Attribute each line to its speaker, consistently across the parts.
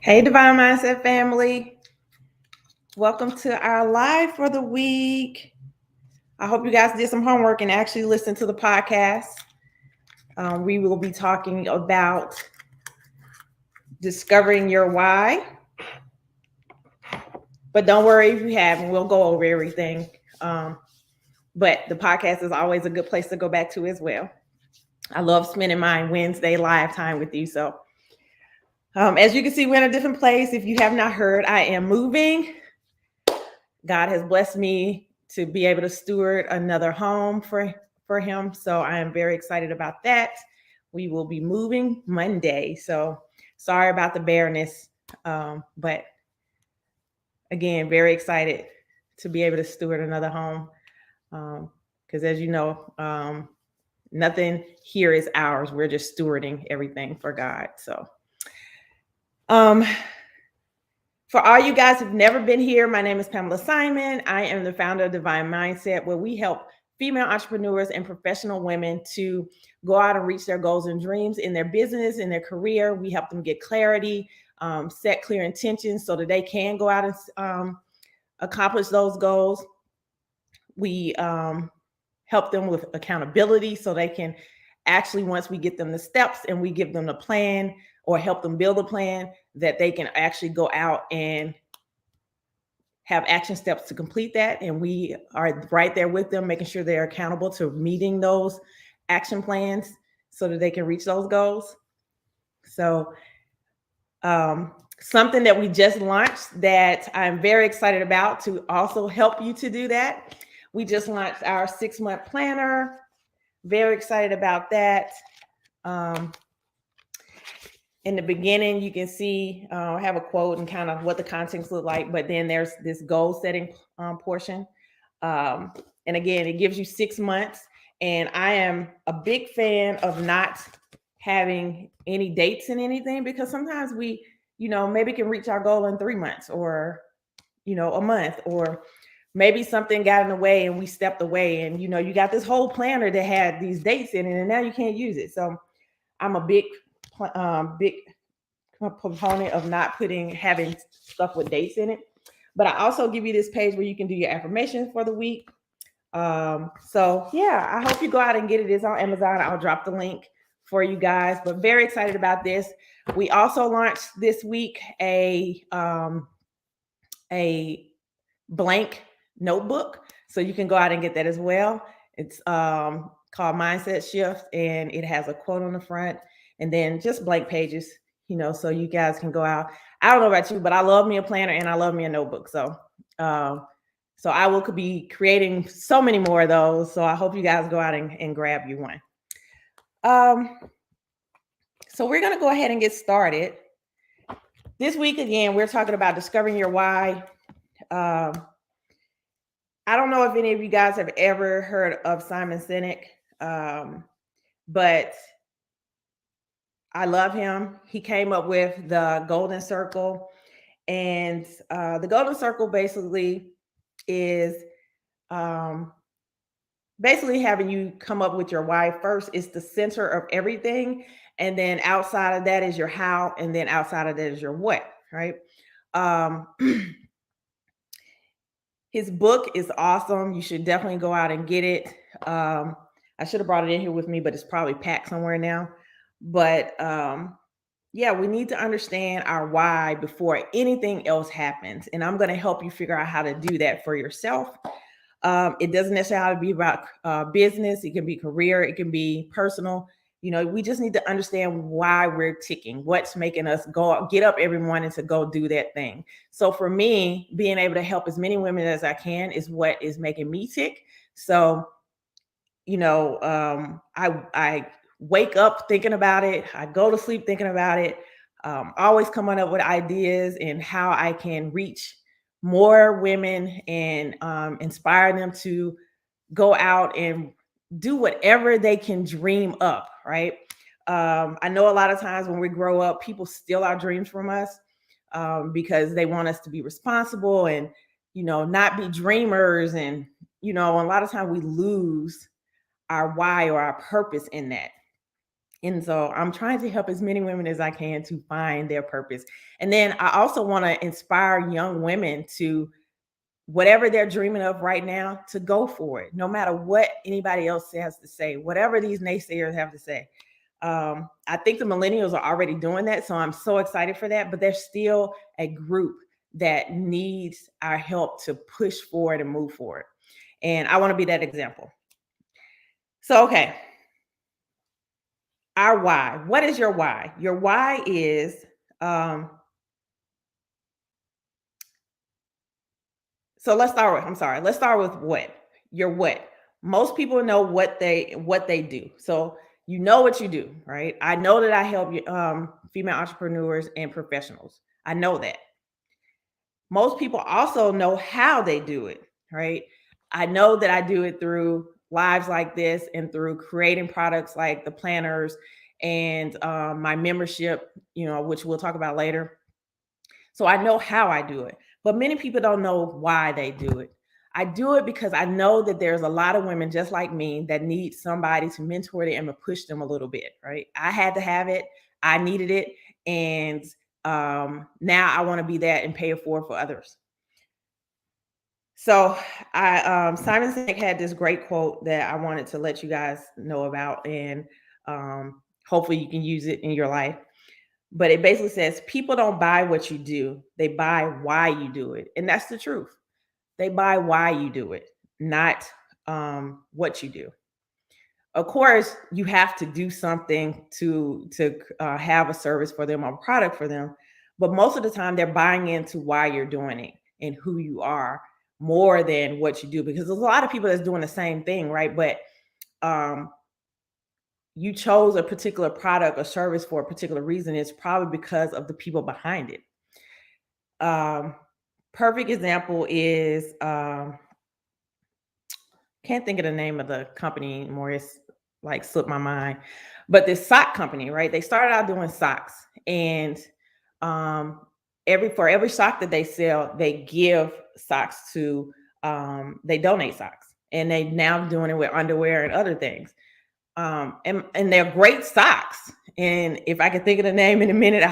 Speaker 1: Hey, Divine Mindset family. Welcome to our live for the week. I hope you guys did some homework and actually listened to the podcast. We will be talking about discovering your why. But don't worry if you haven't, we'll go over everything. But the podcast is always a good place to go back to as well. I love spending my Wednesday live time with you. So, as you can see, we're in a different place. If you have not heard, I am moving. God has blessed me to be able to steward another home for him. So I am very excited about that. We will be moving Monday. So sorry about the bareness. But again, very excited to be able to steward another home. Because as you know, nothing here is ours. We're just stewarding everything for God. So for all you guys who've never been here, my name is Pamela Simon. I am the founder of Divine Mindset, where we help female entrepreneurs and professional women to go out and reach their goals and dreams in their business, in their career. We help them get clarity, set clear intentions so that they can go out and accomplish those goals. We help them with accountability so they can actually, once we get them the steps and we give them the plan or help them build a plan, that they can actually go out and have action steps to complete that. And we are right there with them, making sure they're accountable to meeting those action plans so that they can reach those goals. So something that we just launched that I'm very excited about to also help you to do that. We just launched our 6-month planner. Very excited about that. In the beginning, you can see I have a quote and kind of what the contents look like, but then there's this goal setting portion. And again, it gives you 6 months. And I am a big fan of not having any dates in anything, because sometimes we, maybe can reach our goal in 3 months or, a month, or maybe something got in the way and we stepped away, and, you got this whole planner that had these dates in it and now you can't use it. So I'm a big proponent of not having stuff with dates in it. But I also give you this page where you can do your affirmations for the week. So yeah, I hope you go out and get it. It's on Amazon. I'll drop the link for you guys, but very excited about this. We also launched this week a blank notebook, so you can go out and get that as well. It's called Mindset Shift, and it has a quote on the front and then just blank pages, so you guys can go out. I don't know about you, but I love me a planner and I love me a notebook. So I will be creating so many more of those. So I hope you guys go out and grab you one. So we're going to go ahead and get started. This week, again, we're talking about discovering your why. I don't know if any of you guys have ever heard of Simon Sinek, but I love him. He came up with the Golden Circle, and the Golden Circle basically is basically having you come up with your why first. It's the center of everything, and then outside of that is your how, and then outside of that is your what, right? His book is awesome. You should definitely go out and get it. I should have brought it in here with me, but it's probably packed somewhere now. But yeah, we need to understand our why before anything else happens. And I'm going to help you figure out how to do that for yourself. It doesn't necessarily have to be about business. It can be career. It can be personal. We just need to understand why we're ticking, what's making us get up every morning to go do that thing. So for me, being able to help as many women as I can is what is making me tick. So, I wake up thinking about it. I go to sleep thinking about it. Always coming up with ideas and how I can reach more women and inspire them to go out and do whatever they can dream up, right? I know a lot of times when we grow up, people steal our dreams from us because they want us to be responsible and, not be dreamers. And, a lot of times we lose our why or our purpose in that. And so I'm trying to help as many women as I can to find their purpose. And then I also want to inspire young women to whatever they're dreaming of right now, to go for it, no matter what anybody else has to say, whatever these naysayers have to say. I think the millennials are already doing that. So I'm so excited for that. But there's still a group that needs our help to push forward and move forward. And I want to be that example. So, okay, our why. What is your why? Your why is um, so let's start with, I'm sorry, let's start with what? Your what. Most people know what they do. So you know what you do, right? I know that I help female entrepreneurs and professionals. I know that. Most people also know how they do it, right? I know that I do it through lives like this and through creating products like the planners and my membership, which we'll talk about later. So I know how I do it, but many people don't know why they do it. I do it because I know that there's a lot of women just like me that need somebody to mentor them and to push them a little bit, right? I had to have it, I needed it, and now I want to be that and pay it forward for others. So Simon Sinek had this great quote that I wanted to let you guys know about, and hopefully you can use it in your life. But it basically says people don't buy what you do, they buy why you do it. And that's the truth. They buy why you do it, not what you do. Of course, you have to do something to have a service for them or a product for them, but most of the time they're buying into why you're doing it and who you are more than what you do. Because there's a lot of people that's doing the same thing, right? But um, you chose a particular product or service for a particular reason. It's probably because of the people behind it. Um, Perfect example is can't think of the name of the company anymore. It's like slipped my mind. But this sock company, right? They started out doing socks, and um, every sock that they sell, they give socks to. They donate socks, and they now doing it with underwear and other things. And they're great socks. And if I can think of the name in a minute,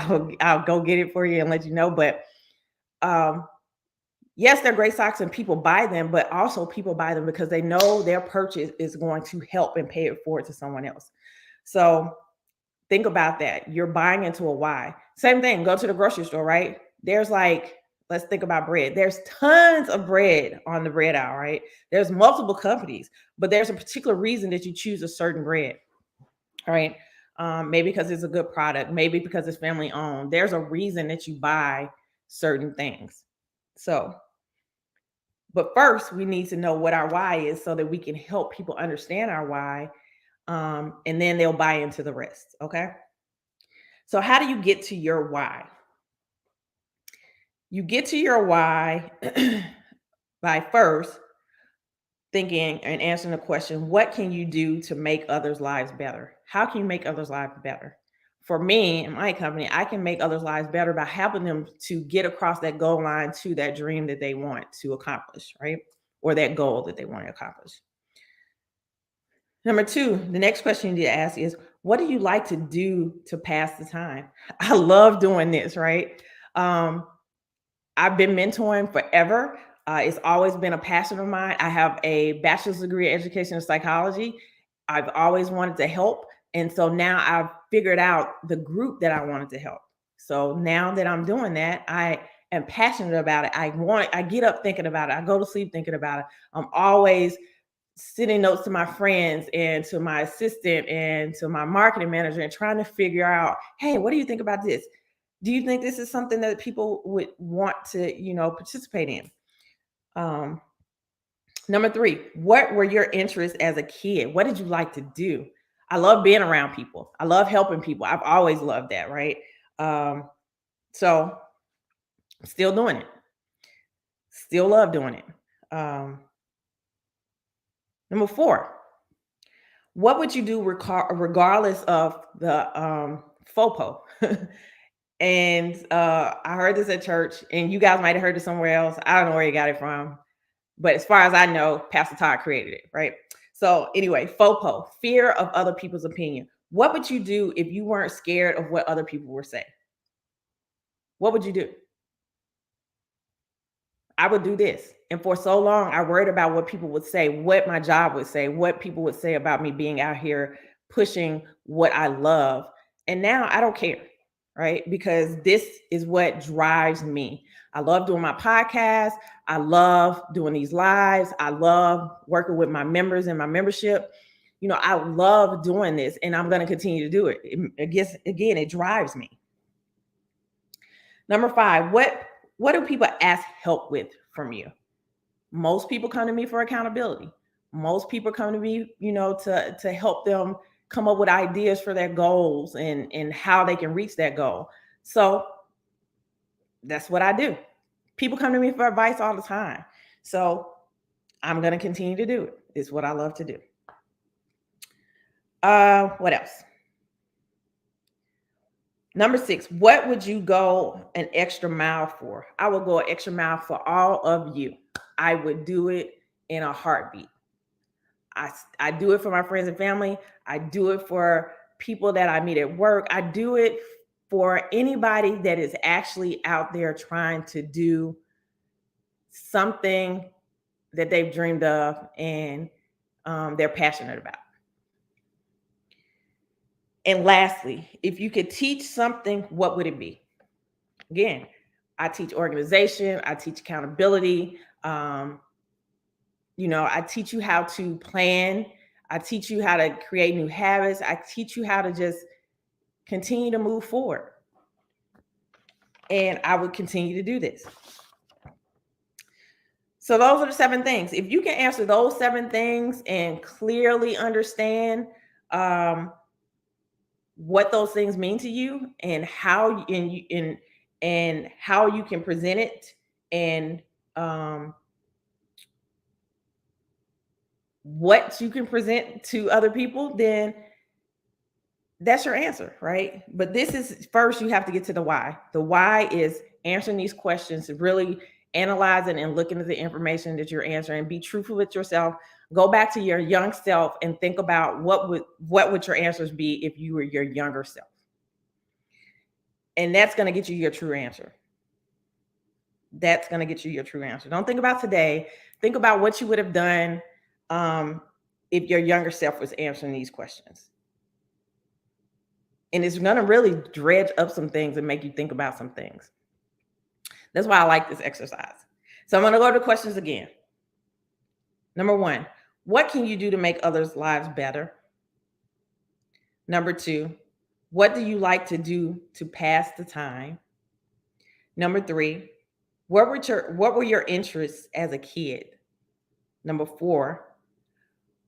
Speaker 1: I'll go get it for you and let you know. But um, yes, they're great socks and people buy them, but also people buy them because they know their purchase is going to help and pay it forward to someone else. So think about that. You're buying into a why. Same thing, go to the grocery store, right? There's like, let's think about bread. There's tons of bread on the bread aisle, right? There's multiple companies, but there's a particular reason that you choose a certain bread, right? Maybe because it's a good product, maybe because it's family owned. There's a reason that you buy certain things. So but first, we need to know what our why is so that we can help people understand our why. And then they'll buy into the rest. Okay. So, how do you get to your why? You get to your why by first thinking and answering the question, what can you do to make others' lives better? How can you make others' lives better? For me and my company, I can make others' lives better by helping them to get across that goal line to that dream that they want to accomplish, right? Or that goal that they want to accomplish. Number two, the next question you need to ask is, what do you like to do to pass the time? I love doing this, right? Um, I've been mentoring forever. It's always been a passion of mine. I have a bachelor's degree in education and psychology. I've always wanted to help. And so now I've figured out the group that I wanted to help. So now that I'm doing that, I am passionate about it. I get up thinking about it. I go to sleep thinking about it. I'm always sending notes to my friends and to my assistant and to my marketing manager and trying to figure out, hey, what do you think about this? Do you think this is something that people would want to, participate in? Um, Number three, what were your interests as a kid? What did you like to do? I love being around people. I love helping people. I've always loved that, right? Um, so still doing it. Still love doing it. Number four, what would you do regardless of the FOPO? And I heard this at church, and you guys might have heard it somewhere else. I don't know where you got it from, but as far as I know, Pastor Todd created it, right? So anyway, FOPO, fear of other people's opinion. What would you do if you weren't scared of what other people were saying? What would you do? I would do this. And for so long, I worried about what people would say, what my job would say, what people would say about me being out here pushing what I love. And now I don't care, right? Because this is what drives me. I love doing my podcast. I love doing these lives. I love working with my members and my membership. I love doing this and I'm going to continue to do it. I guess, again, it drives me. Number 5, what do people ask help with from you? Most people come to me for accountability. Most people come to me, to help them come up with ideas for their goals and how they can reach that goal. So that's what I do. People come to me for advice all the time. So I'm going to continue to do it. It's what I love to do. What else? Number 6, what would you go an extra mile for? I would go an extra mile for all of you. I would do it in a heartbeat. I do it for my friends and family. I do it for people that I meet at work. I do it for anybody that is actually out there trying to do something that they've dreamed of and they're passionate about. And lastly, if you could teach something, what would it be? Again, I teach organization. I teach accountability. I teach you how to plan. I teach you how to create new habits. I teach you how to just continue to move forward. And I would continue to do this. So those are the 7 things. If you can answer those 7 things and clearly understand what those things mean to you and how and how you can present it and what you can present to other people, then that's your answer, right? But this is first, you have to get to the why. The why is answering these questions, really analyzing and looking at the information that you're answering, be truthful with yourself. Go back to your young self and think about what would your answers be if you were your younger self. And that's going to get you your true answer. That's going to get you your true answer. Don't think about today. Think about what you would have done if your younger self was answering these questions. And it's going to really dredge up some things and make you think about some things. That's why I like this exercise. So I'm going to go to questions again. Number 1, what can you do to make others' lives better? Number 2, what do you like to do to pass the time? Number 3, what were your interests as a kid? Number 4,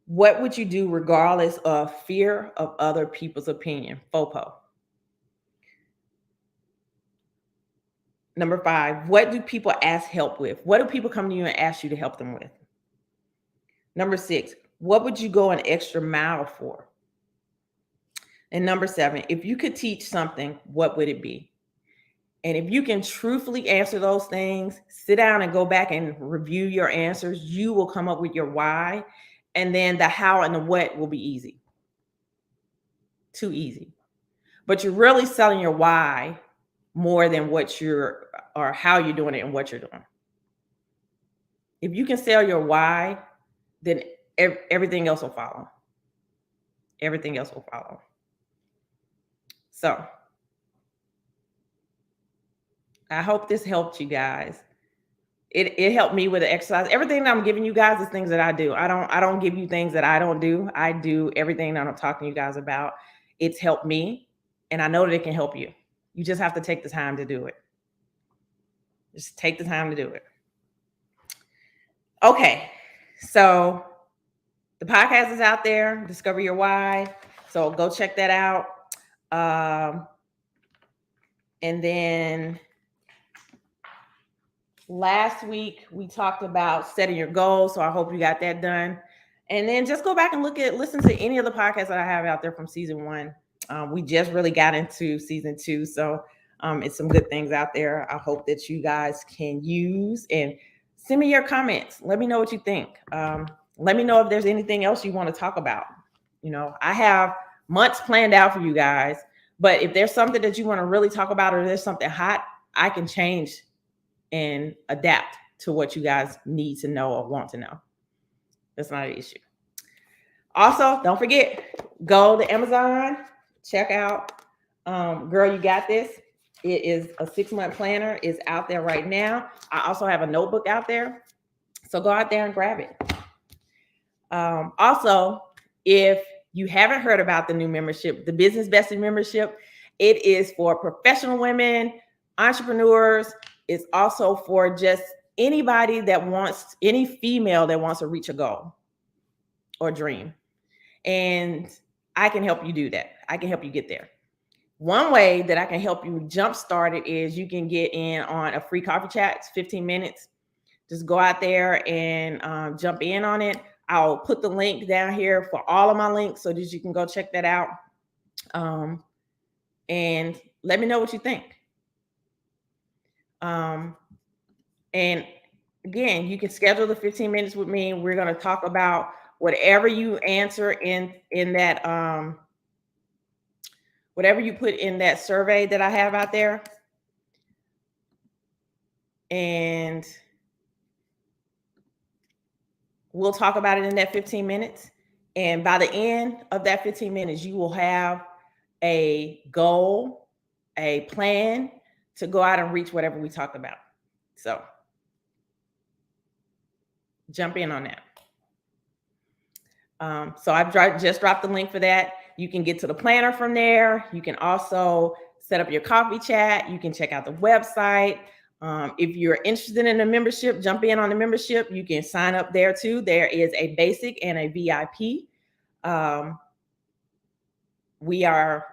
Speaker 1: what would you do regardless of fear of other people's opinion? FOPO. Number 5, what do people ask help with? What do people come to you and ask you to help them with? Number 6, what would you go an extra mile for? And number 7, if you could teach something, what would it be? And if you can truthfully answer those things, sit down and go back and review your answers, you will come up with your why. And then the how and the what will be easy. Too easy. But you're really selling your why more than or how you're doing it and what you're doing. If you can sell your why, then everything else will follow. Everything else will follow. So I hope this helped you guys. It helped me with the exercise. Everything that I'm giving you guys is things that I do. I don't give you things that I don't do. I do everything that I'm talking to you guys about. It's helped me, and I know that it can help you. You just have to take the time to do it. Just take the time to do it. Okay, so the podcast is out there, Discover Your Why. So go check that out. And then last week we talked about setting your goals. So I hope you got that done. And then just go back and listen to any of the podcasts that I have out there from season 1. We just really got into season 2. So it's some good things out there. I hope that you guys can use, and send me your comments. Let me know what you think. Let me know if there's anything else you want to talk about. I have months planned out for you guys. But if there's something that you want to really talk about, or there's something hot, I can change and adapt to what you guys need to know or want to know. That's not an issue. Also, don't forget, go to Amazon, check out Girl You Got This. It is a 6-month planner. It's out there right now. I also have a notebook out there. So go out there and grab it. Also, if you haven't heard about the new membership, the Business Bestie membership, it is for professional women, entrepreneurs. It's also for just anybody that wants, any female that wants to reach a goal or dream. And I can help you do that. I can help you get there. One way that I can help you jumpstart it is you can get in on a free coffee chat. It's 15 minutes. Just go out there and jump in on it. I'll put the link down here for all of my links so that you can go check that out. And let me know what you think. And again, you can schedule the 15 minutes with me. We're going to talk about whatever you answer in that, whatever you put in that survey that I have out there. And we'll talk about it in that 15 minutes. And by the end of that 15 minutes, you will have a goal, a plan to go out and reach whatever we talked about. So jump in on that. So I've just dropped the link for that. You can get to the planner from there. You can also set up your coffee chat. You can check out the website. If you're interested in a membership, jump in on the membership. You can sign up there too. There is a basic and a VIP. We are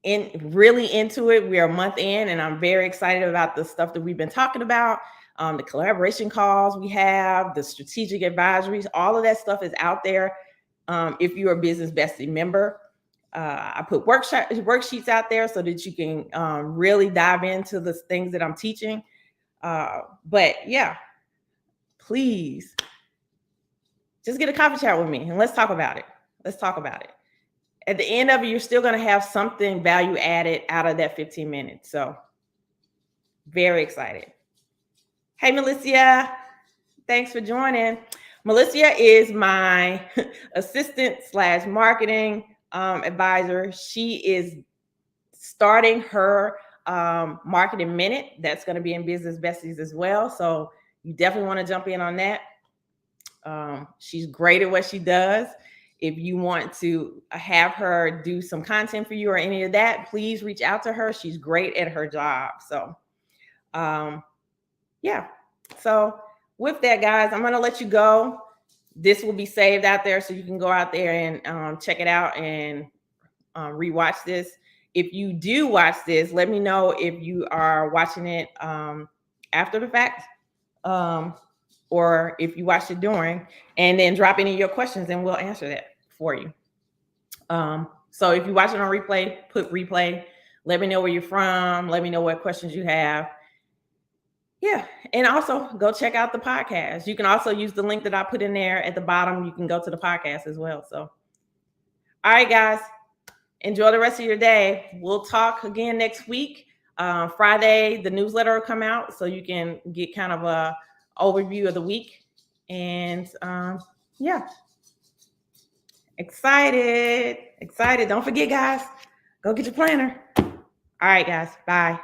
Speaker 1: really into it. We are a month in, and I'm very excited about the stuff that we've been talking about. The collaboration calls we have, the strategic advisories, all of that stuff is out there. If you're a Business Bestie member, I put worksheets out there so that you can really dive into the things that I'm teaching. But yeah, please just get a coffee chat with me and let's talk about it. Let's talk about it. At the end of it, you're still going to have something value added out of that 15 minutes. So very excited. Hey, Melissa, thanks for joining. Melissa is my assistant / marketing advisor. She is starting her marketing minute. That's going to be in Business Besties as well. So you definitely want to jump in on that. She's great at what she does. If you want to have her do some content for you or any of that, please reach out to her. She's great at her job. So, yeah. So with that, guys, I'm going to let you go. This will be saved out there so you can go out there and check it out and rewatch this. If you do watch this, let me know if you are watching it after the fact or if you watched it during, and then drop any of your questions and we'll answer that for you. So if you watch it on replay, put replay. Let me know where you're from. Let me know what questions you have. Yeah. And also go check out the podcast. You can also use the link that I put in there at the bottom. You can go to the podcast as well. So, all right, guys, enjoy the rest of your day. We'll talk again next week. Friday, the newsletter will come out so you can get kind of a overview of the week. And yeah, excited. Don't forget, guys, go get your planner. All right, guys, bye.